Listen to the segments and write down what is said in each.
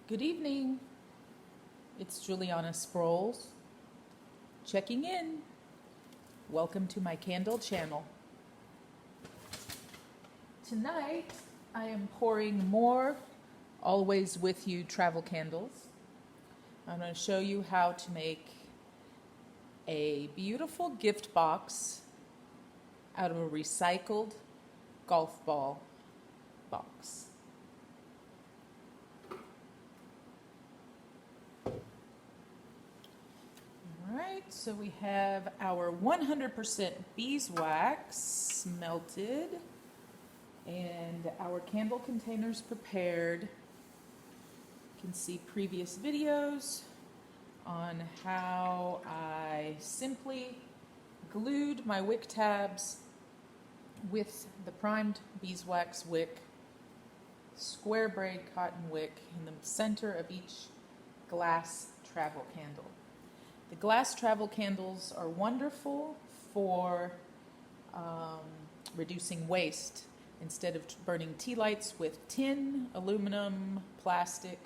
Good evening. It's Juliana Sproles checking in. Welcome to my candle channel. Tonight I am pouring more Always With You travel candles. I'm going to show you how to make a beautiful gift box out of a recycled golf ball box. Alright, so we have our 100% beeswax melted and our candle containers prepared. You can see previous videos on how I simply glued my wick tabs with the primed beeswax wick, square braid cotton wick in the center of each glass travel candle. The glass travel candles are wonderful for reducing waste. Instead of burning tea lights with tin, aluminum, plastic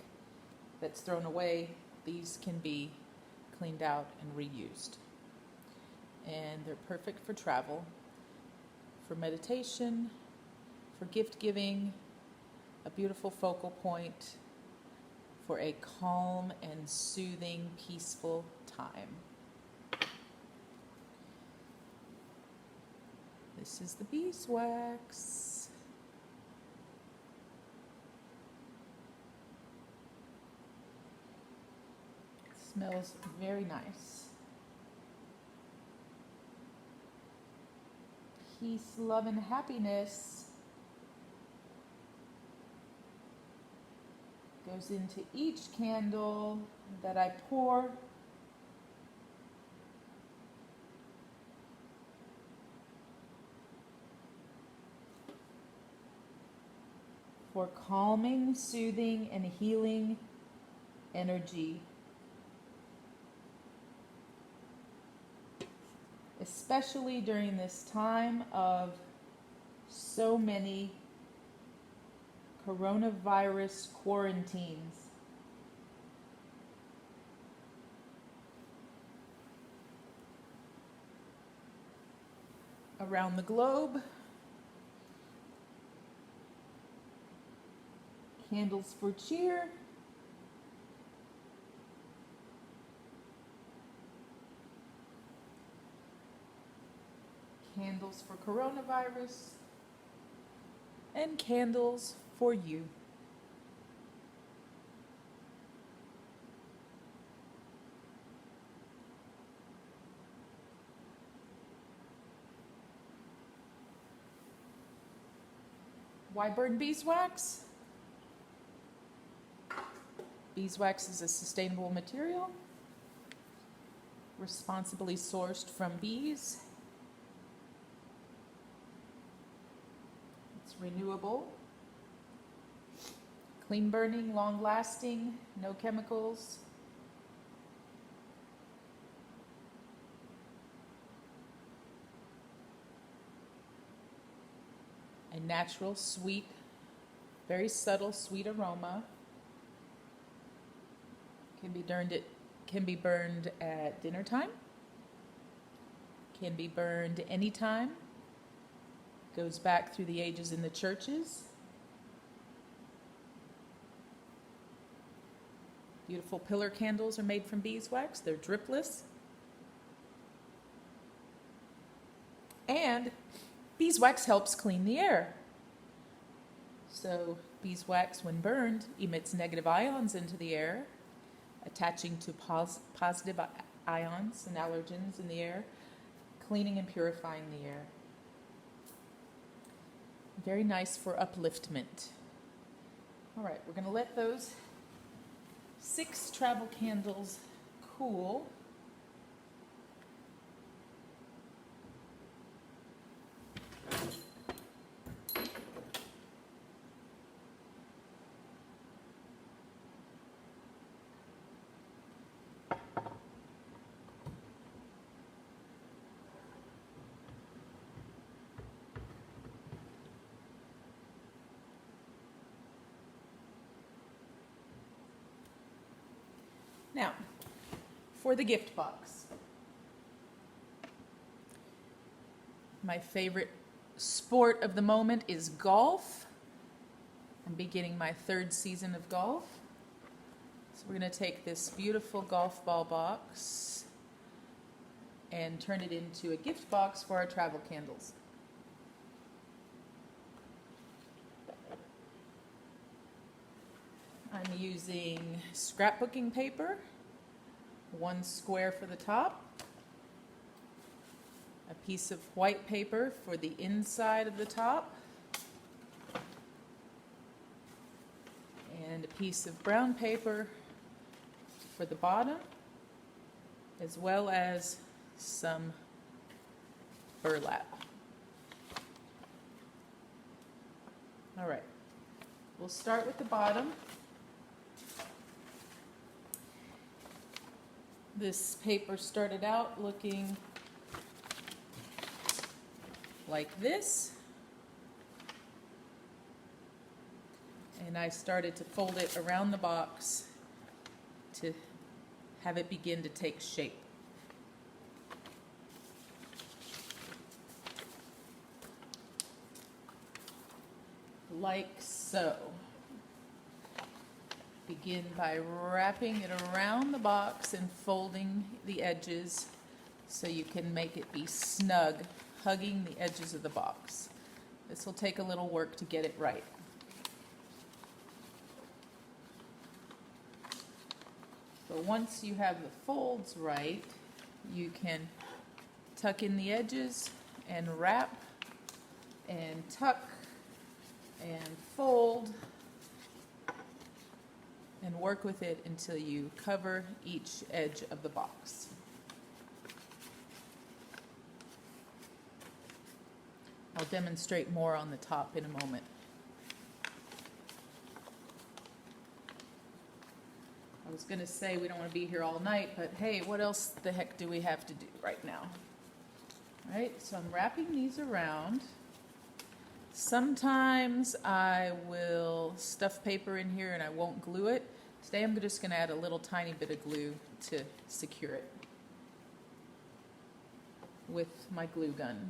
that's thrown away, these can be cleaned out and reused. And they're perfect for travel, for meditation, for gift giving, a beautiful focal point for a calm and soothing, peaceful time. This is the beeswax. It smells very nice. Peace, love, and happiness goes into each candle that I pour. For calming, soothing, and healing energy. Especially during this time of so many coronavirus quarantines. Around the globe. Candles for cheer. Candles for coronavirus. And candles for you. Why burn beeswax? Beeswax is a sustainable material, responsibly sourced from bees. It's renewable, clean burning, long lasting, no chemicals. A natural, sweet, very subtle sweet aroma. Can be burned at dinner time. Can be burned anytime. Goes back through the ages in the churches. Beautiful pillar candles are made from beeswax. They're dripless. And beeswax helps clean the air. So beeswax, when burned, emits negative ions into the air, attaching to positive ions and allergens in the air, cleaning and purifying the air. Very nice for upliftment. All right, we're going to let those 6 travel candles cool. Now, for the gift box. My favorite sport of the moment is golf. I'm beginning my 3rd season of golf. So we're going to take this beautiful golf ball box and turn it into a gift box for our travel candles. I'm using scrapbooking paper, 1 square for the top, a piece of white paper for the inside of the top, and a piece of brown paper for the bottom, as well as some burlap. All right, we'll start with the bottom. This paper started out looking like this, and I started to fold it around the box to have it begin to take shape. Like so. Begin by wrapping it around the box and folding the edges so you can make it be snug, hugging the edges of the box. This will take a little work to get it right. But once you have the folds right, you can tuck in the edges and wrap and tuck and fold and work with it until you cover each edge of the box. I'll demonstrate more on the top in a moment. I was going to say we don't want to be here all night, but hey, what else the heck do we have to do right now? All right, so I'm wrapping these around. Sometimes I will stuff paper in here and I won't glue it. Today I'm just going to add a little tiny bit of glue to secure it with my glue gun.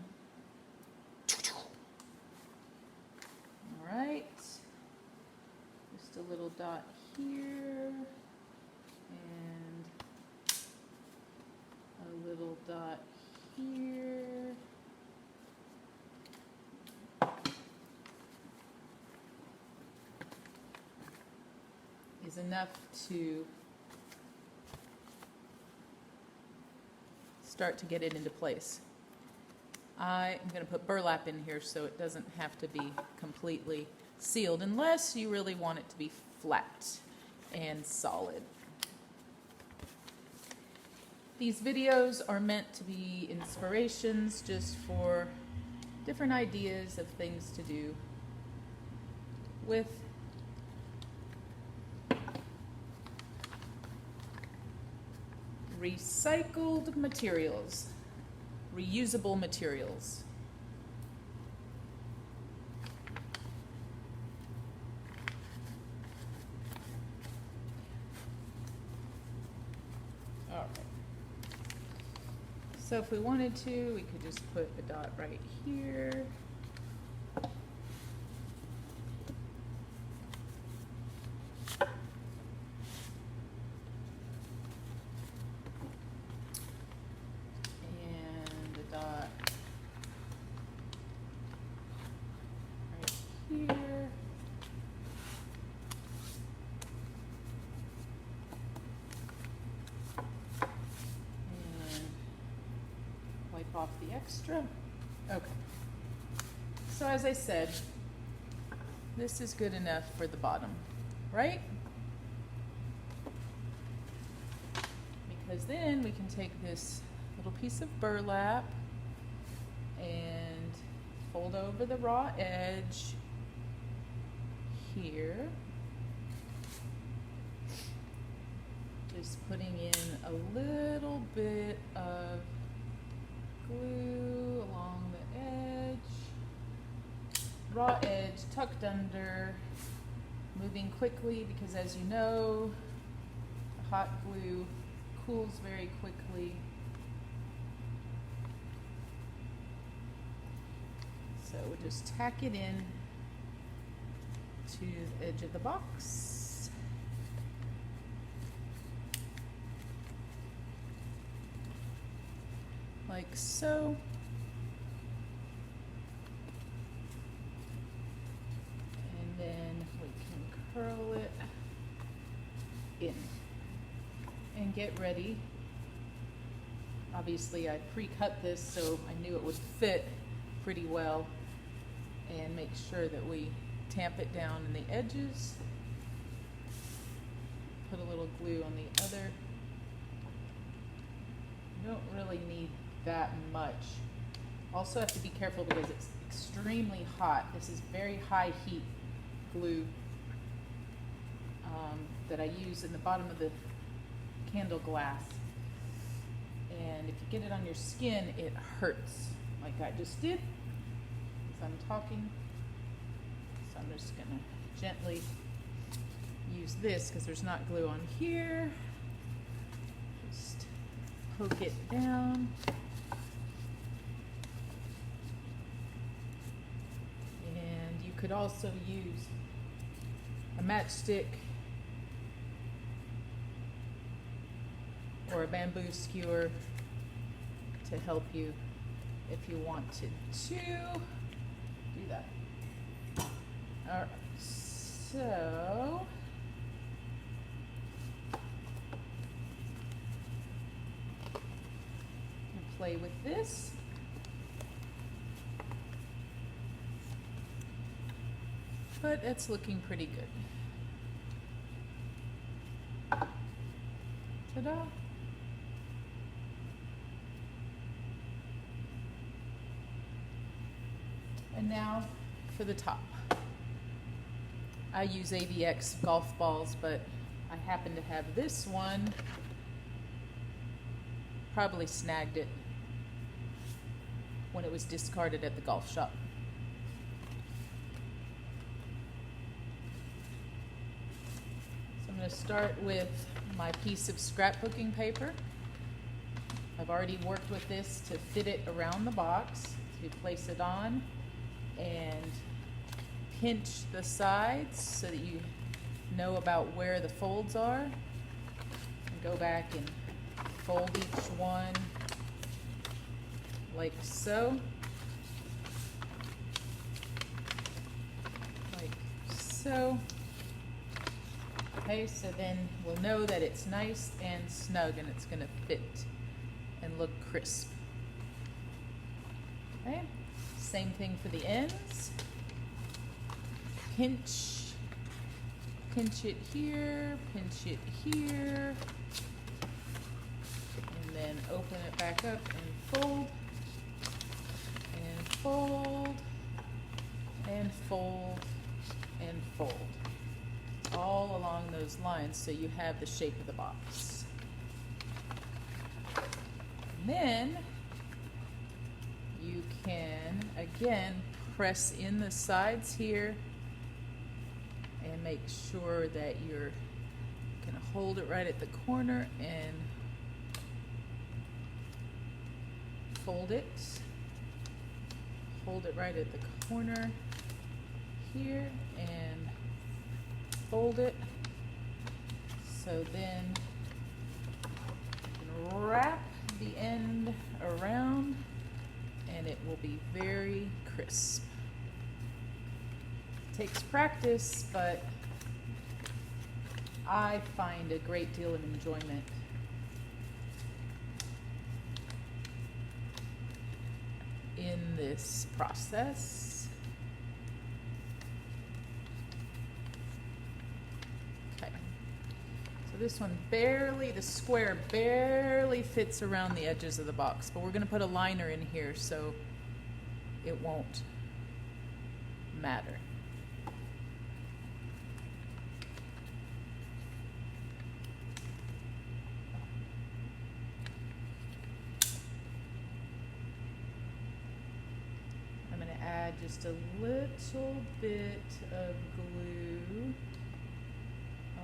All right, just a little dot here and a little dot here. Is enough to start to get it into place. I am going to put burlap in here so it doesn't have to be completely sealed unless you really want it to be flat and solid. These videos are meant to be inspirations just for different ideas of things to do with recycled materials, reusable materials. All right. So if we wanted to, we could just put a dot right here. Off the extra. Okay. So as I said, this is good enough for the bottom, right? Because then we can take this little piece of burlap and fold over the raw edge here. Just putting in a little bit of glue along the edge, raw edge tucked under, moving quickly because as you know, hot glue cools very quickly. So we'll just tack it in to the edge of the box. Like so. And then we can curl it in and get ready. Obviously I pre-cut this so I knew it would fit pretty well, and make sure that we tamp it down in the edges. Put a little glue on the other. You don't really need that much. Also have to be careful because it's extremely hot. This is very high heat glue that I use in the bottom of the candle glass. And if you get it on your skin, it hurts, like I just did as I'm talking. So I'm just gonna gently use this because there's not glue on here. Just poke it down. And you could also use a matchstick or a bamboo skewer to help you if you wanted to do that. All right, so I'll play with this. But it's looking pretty good. Ta-da! And now for the top. I use AVX golf balls, but I happen to have this one. Probably snagged it when it was discarded at the golf shop. So I'm going to start with my piece of scrapbooking paper. I've already worked with this to fit it around the box. So you place it on and pinch the sides so that you know about where the folds are. And go back and fold each one like so. Like so. Okay, so then we'll know that it's nice and snug and it's going to fit and look crisp. Okay, same thing for the ends. Pinch it here, pinch it here, and then open it back up and fold, and fold, and fold, and fold. All along those lines so you have the shape of the box. And then you can again press in the sides here and make sure that you're gonna hold it right at the corner and fold it. Hold it right at the corner here and fold it. So then you can wrap the end around and it will be very crisp. Takes practice, but I find a great deal of enjoyment in this process. Okay, so this one barely, the square barely fits around the edges of the box, but we're going to put a liner in here so it won't matter. Just a little bit of glue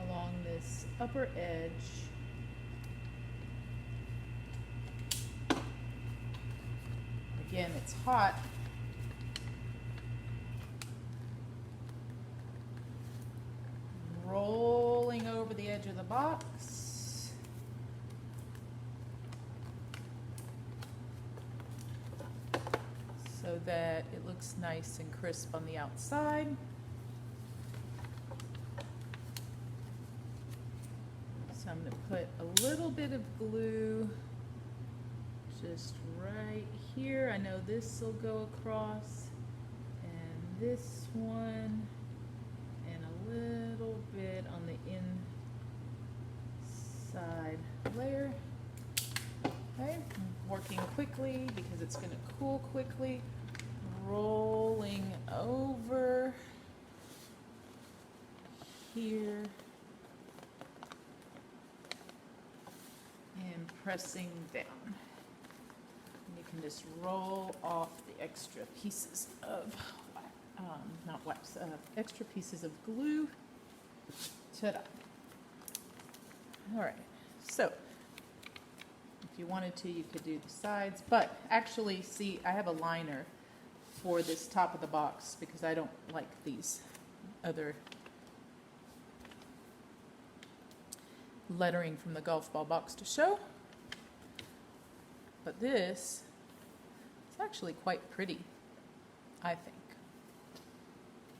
along this upper edge again, it's hot. Rolling over the edge of the box. So that it looks nice and crisp on the outside. So I'm going to put a little bit of glue just right here. I know this will go across, and this one, and a little bit on the inside layer. Okay, I'm working quickly because it's going to cool quickly. Rolling over here and pressing down. And you can just roll off the extra pieces of, not wax, extra pieces of glue. Ta-da. All right, so if you wanted to, you could do the sides, but actually, see, I have a liner for this top of the box because I don't like these other lettering from the golf ball box to show. But this is actually quite pretty, I think.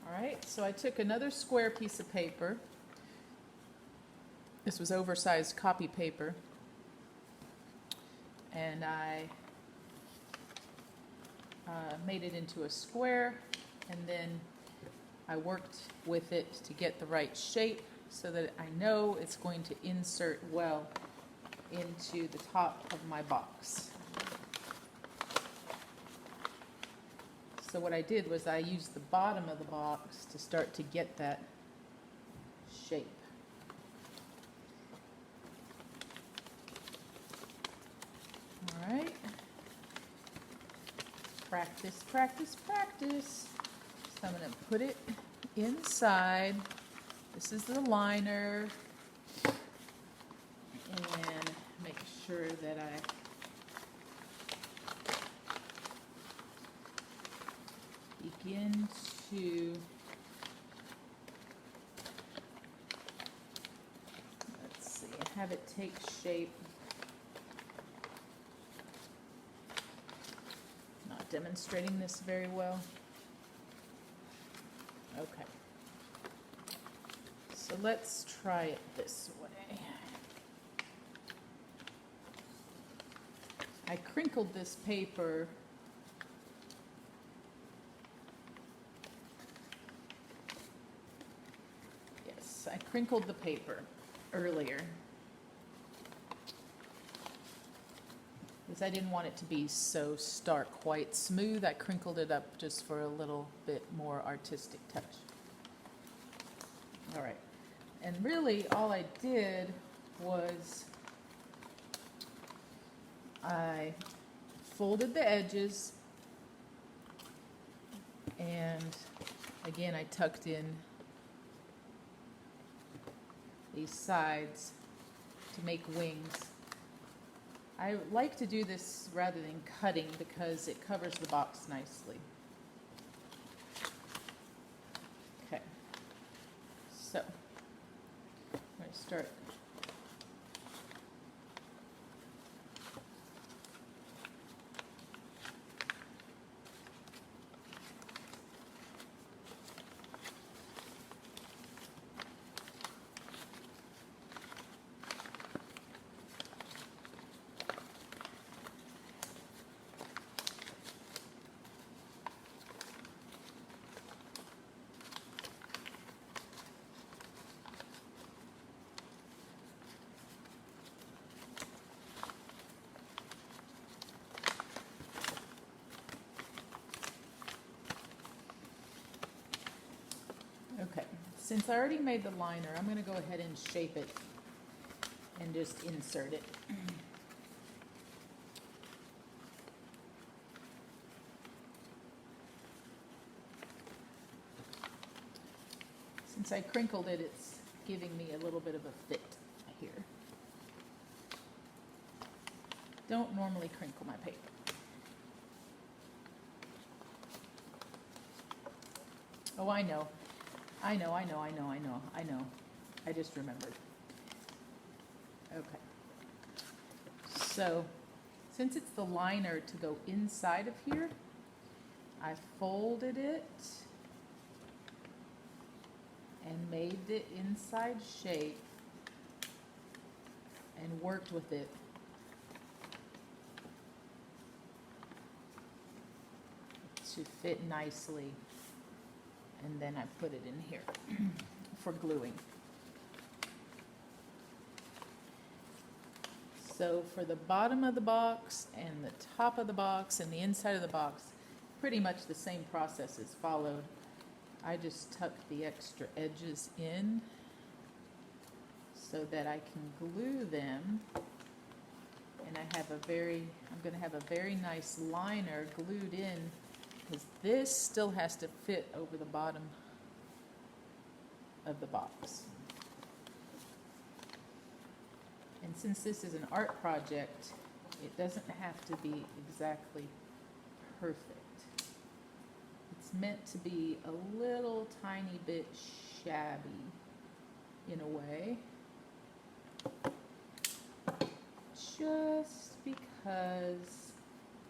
All right, so I took another square piece of paper. This was oversized copy paper. And I made it into a square, and then I worked with it to get the right shape so that I know it's going to insert well into the top of my box. So what I did was I used the bottom of the box to start to get that shape. All right. Practice, practice, practice. So I'm going to put it inside. This is the liner. And make sure that I begin to, let's see, have it take shape. Not demonstrating this very well. Okay. So let's try it this way. I crinkled this paper I crinkled the paper earlier because I didn't want it to be so stark white smooth. I crinkled it up just for a little bit more artistic touch. All right, and really all I did was I folded the edges, and again I tucked in these sides to make wings. I like to do this rather than cutting because it covers the box nicely. Okay, so I'm going to start. Okay, since I already made the liner, I'm going to go ahead and shape it and just insert it. Since I crinkled it, it's giving me a little bit of a fit here. Don't normally crinkle my paper. Oh, I know. I just remembered. Okay. So, since it's the liner to go inside of here, I folded it and made the inside shape and worked with it to fit nicely. And then I put it in here for gluing. So for the bottom of the box and the top of the box and the inside of the box, pretty much the same process is followed. I just tuck the extra edges in so that I can glue them. And I'm going to have a very nice liner glued in, because this still has to fit over the bottom of the box. And since this is an art project, it doesn't have to be exactly perfect. It's meant to be a little tiny bit shabby in a way, just because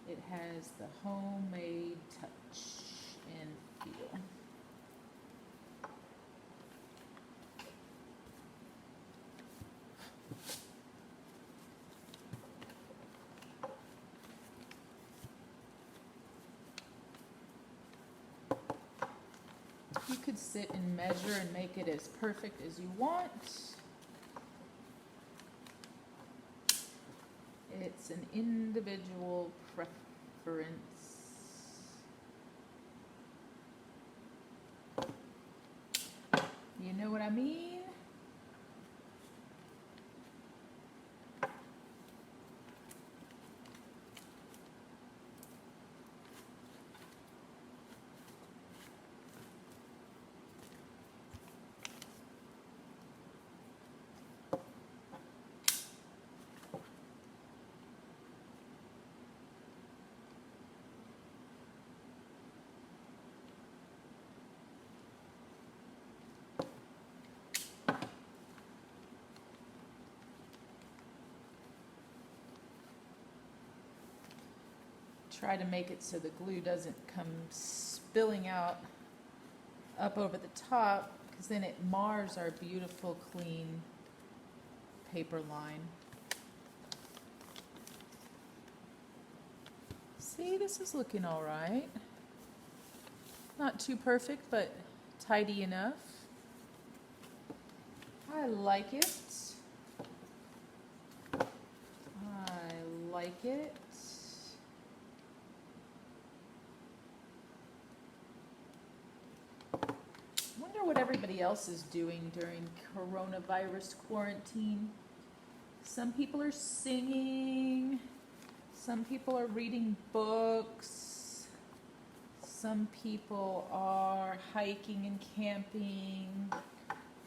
it has the homemade touch and feel. You could sit and measure and make it as perfect as you want. It's an individual preference. You know what I mean? Try to make it so the glue doesn't come spilling out up over the top, because then it mars our beautiful clean paper line. See, this is looking all right. Not too perfect, but tidy enough. I like it. I like it. Wonder what everybody else is doing during coronavirus quarantine. Some people are singing. Some people are reading books. Some people are hiking and camping,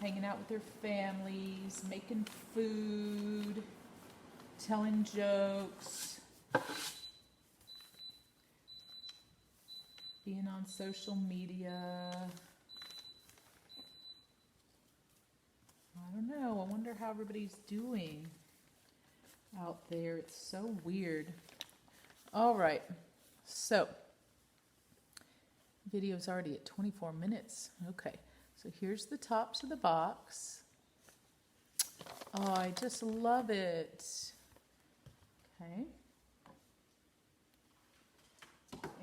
hanging out with their families, making food, telling jokes, being on social media. I don't know. I wonder how everybody's doing out there. It's so weird. All right. So, video's already at 24 minutes. Okay. So here's the tops of the box. Oh, I just love it. Okay.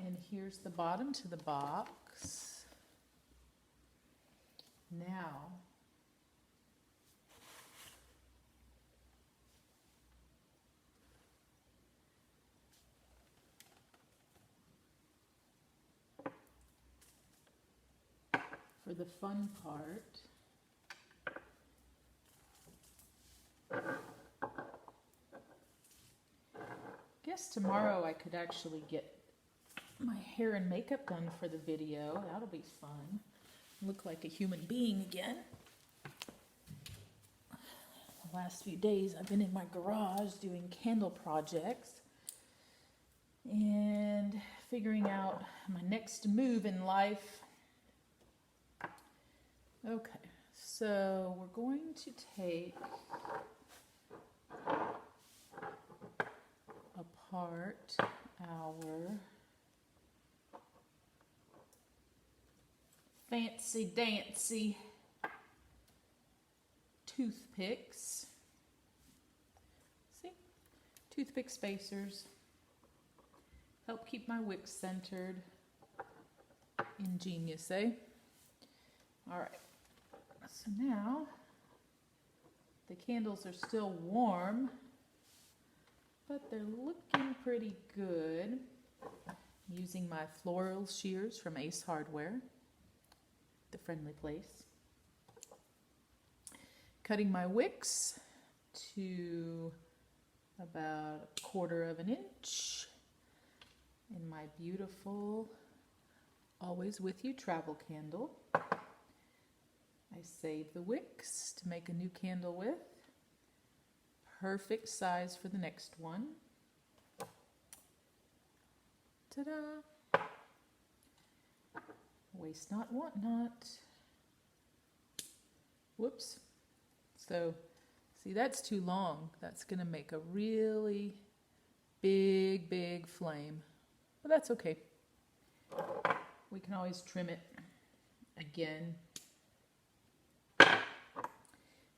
And here's the bottom to the box. Now, for the fun part, guess tomorrow I could actually get my hair and makeup done for the video. That'll be fun. Look like a human being again. The last few days I've been in my garage doing candle projects and figuring out my next move in life. Okay, so we're going to take apart our fancy dancy toothpicks. See? Toothpick spacers. Help keep my wicks centered. Ingenious, eh? All right. So now the candles are still warm, but they're looking pretty good. I'm using my floral shears from Ace Hardware, the friendly place. Cutting my wicks to about 1/4 of an inch in my beautiful Always With You travel candle. I save the wicks to make a new candle with. Perfect size for the next one. Ta-da! Waste not, want not. Whoops. So, see, that's too long. That's going to make a really big flame. But that's okay. We can always trim it again.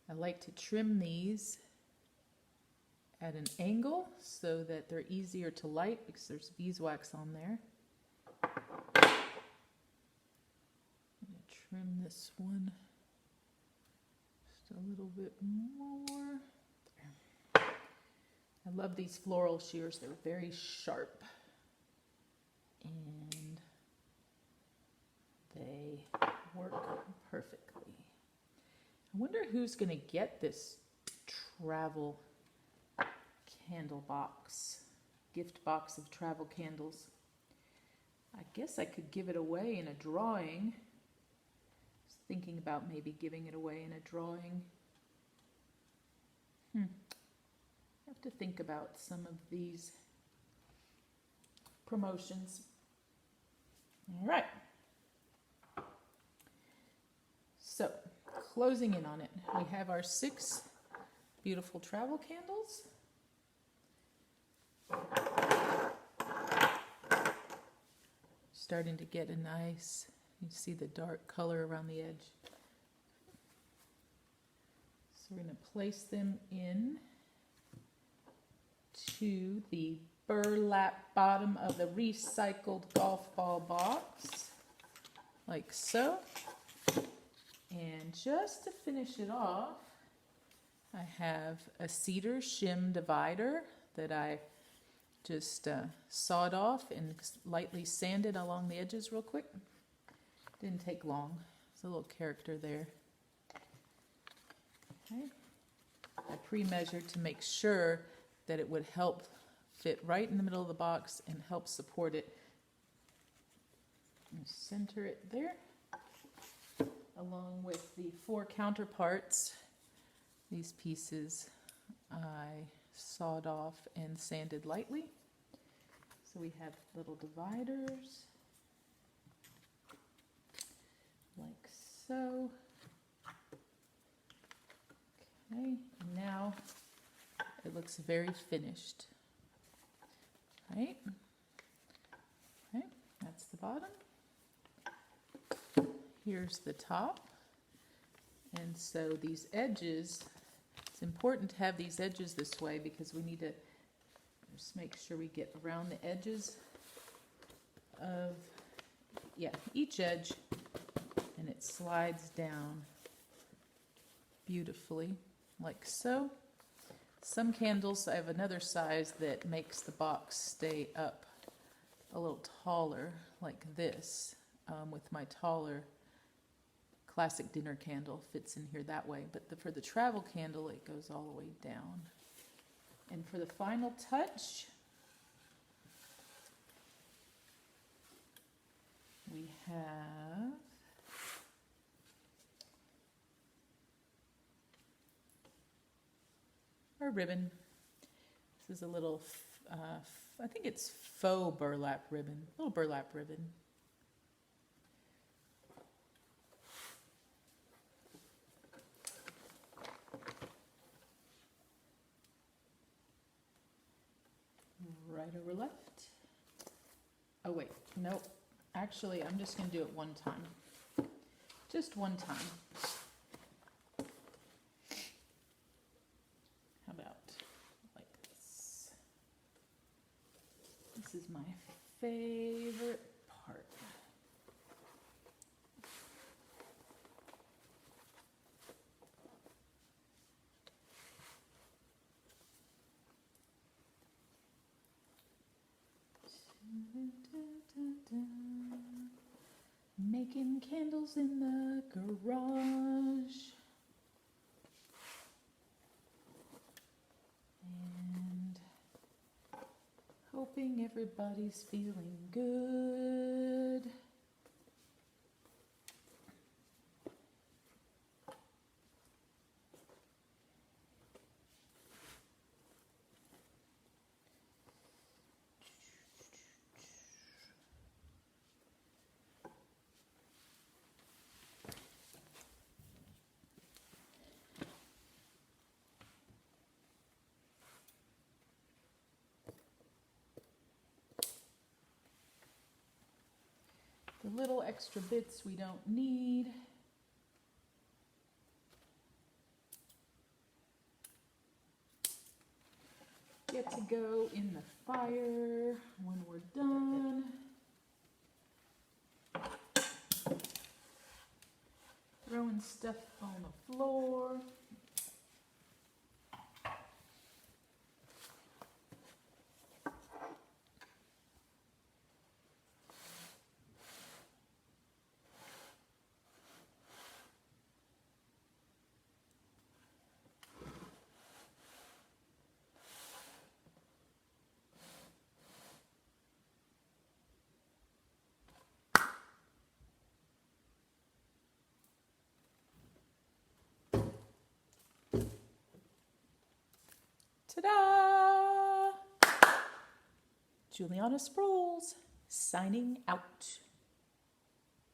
I like to trim these at an angle so that they're easier to light because there's beeswax on there. I'm going to trim this one just a little bit more. There. I love these floral shears. They're very sharp and they work perfectly. I wonder who's going to get this travel candle box, gift box of travel candles. I guess I could give it away in a drawing. I was thinking about maybe giving it away in a drawing. I have to think about some of these promotions. All right. So, closing in on it, we have our 6 beautiful travel candles. Starting to get a nice, you see the dark color around the edge. So we're going to place them in to the burlap bottom of the recycled golf ball box, like so. And just to finish it off, I have a cedar shim divider that I just sawed off and lightly sanded along the edges real quick. Didn't take long. There's a little character there. Okay. I pre-measured to make sure that it would help fit right in the middle of the box and help support it. And center it there. Along with the 4 counterparts, these pieces I sawed off and sanded lightly. So we have little dividers, like so. Okay, and now it looks very finished. Right? Okay, that's the bottom. Here's the top. And so these edges, it's important to have these edges this way because we need to just make sure we get around the edges of, each edge, and it slides down beautifully, like so. Some candles, I have another size that makes the box stay up a little taller, like this, with my taller classic dinner candle fits in here that way. But for the travel candle, it goes all the way down. And for the final touch, we have our ribbon. This is a little, I think it's faux burlap ribbon, little burlap ribbon. right over left. Oh wait, nope. Actually, I'm just going to do it one time. Just one time. How about like this? This is my favorite part. Making candles in the garage. And hoping everybody's feeling good. The little extra bits we don't need. Get to go in the fire when we're done. Throwing stuff on the floor. Ta-da! Juliana Sproles signing out.